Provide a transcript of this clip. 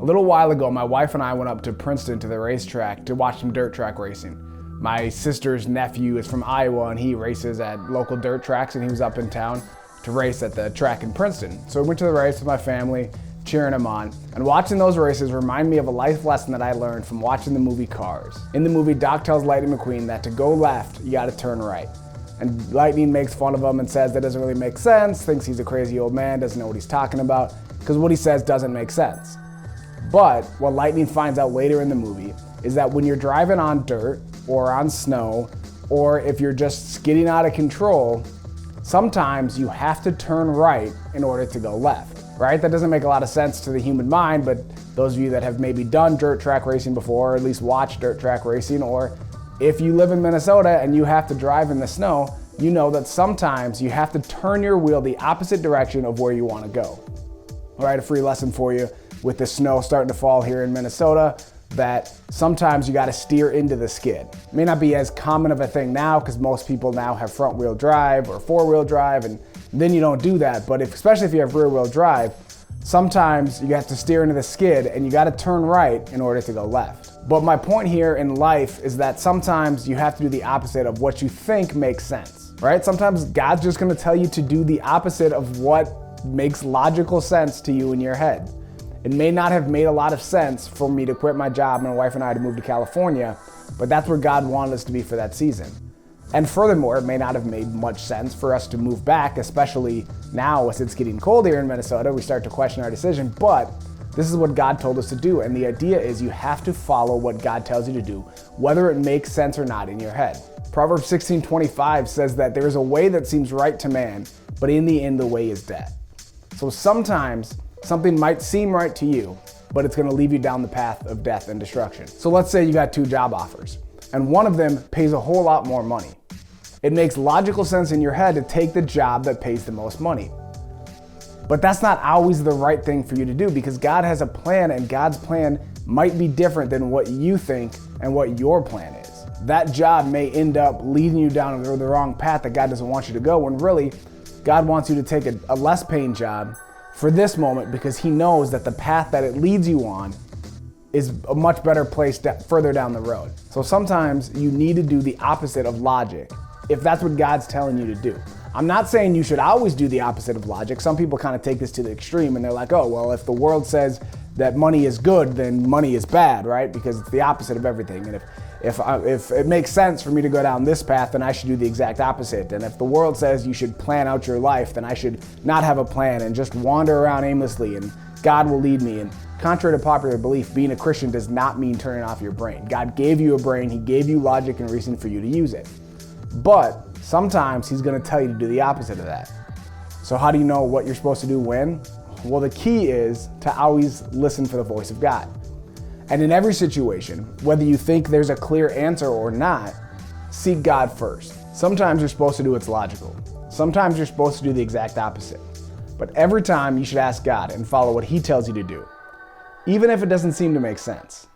A little while ago, my wife and I went up to Princeton to the racetrack to watch some dirt track racing. My sister's nephew is from Iowa and he races at local dirt tracks, and he was up in town to race at the track in Princeton. So we went to the race with my family, cheering him on. And watching those races remind me of a life lesson that I learned from watching the movie Cars. In the movie, Doc tells Lightning McQueen that to go left, you gotta turn right. And Lightning makes fun of him and says that doesn't really make sense, thinks he's a crazy old man, doesn't know what he's talking about, because what he says doesn't make sense. But what Lightning finds out later in the movie is that when you're driving on dirt or on snow, or if you're just skidding out of control, sometimes you have to turn right in order to go left, right? That doesn't make a lot of sense to the human mind, but those of you that have maybe done dirt track racing before, or at least watched dirt track racing, or if you live in Minnesota and you have to drive in the snow, you know that sometimes you have to turn your wheel the opposite direction of where you want to go. All right, a free lesson for you with the snow starting to fall here in Minnesota, that sometimes you got to steer into the skid. It may not be as common of a thing now because most people now have front wheel drive or four wheel drive, and then you don't do that. But especially if you have rear wheel drive, sometimes you have to steer into the skid and you got to turn right in order to go left. But my point here in life is that sometimes you have to do the opposite of what you think makes sense, right? Sometimes God's just going to tell you to do the opposite of what makes logical sense to you in your head. It may not have made a lot of sense for me to quit my job and my wife and I to move to California, but that's where God wanted us to be for that season. And furthermore, it may not have made much sense for us to move back, especially now as it's getting cold here in Minnesota. We start to question our decision, but this is what God told us to do. And the idea is you have to follow what God tells you to do, whether it makes sense or not in your head. Proverbs 16:25 says that there is a way that seems right to man, but in the end, the way is death. So sometimes something might seem right to you, but it's gonna leave you down the path of death and destruction. So let's say you got two job offers, and one of them pays a whole lot more money. It makes logical sense in your head to take the job that pays the most money. But that's not always the right thing for you to do, because God has a plan, and God's plan might be different than what you think and what your plan is. That job may end up leading you down the wrong path that God doesn't want you to go, when really God wants you to take a less paying job for this moment, because he knows that the path that it leads you on is a much better place further down the road. So sometimes you need to do the opposite of logic if that's what God's telling you to do. I'm not saying you should always do the opposite of logic. Some people kind of take this to the extreme and they're like, oh, well, if the world says that money is good, then money is bad, right? Because it's the opposite of everything. And if it makes sense for me to go down this path, then I should do the exact opposite. And if the world says you should plan out your life, then I should not have a plan and just wander around aimlessly and God will lead me. And contrary to popular belief, being a Christian does not mean turning off your brain. God gave you a brain, he gave you logic and reason for you to use it. But sometimes he's gonna tell you to do the opposite of that. So how do you know what you're supposed to do when? Well, the key is to always listen for the voice of God. And in every situation, whether you think there's a clear answer or not, seek God first. Sometimes you're supposed to do what's logical. Sometimes you're supposed to do the exact opposite. But every time you should ask God and follow what he tells you to do, even if it doesn't seem to make sense.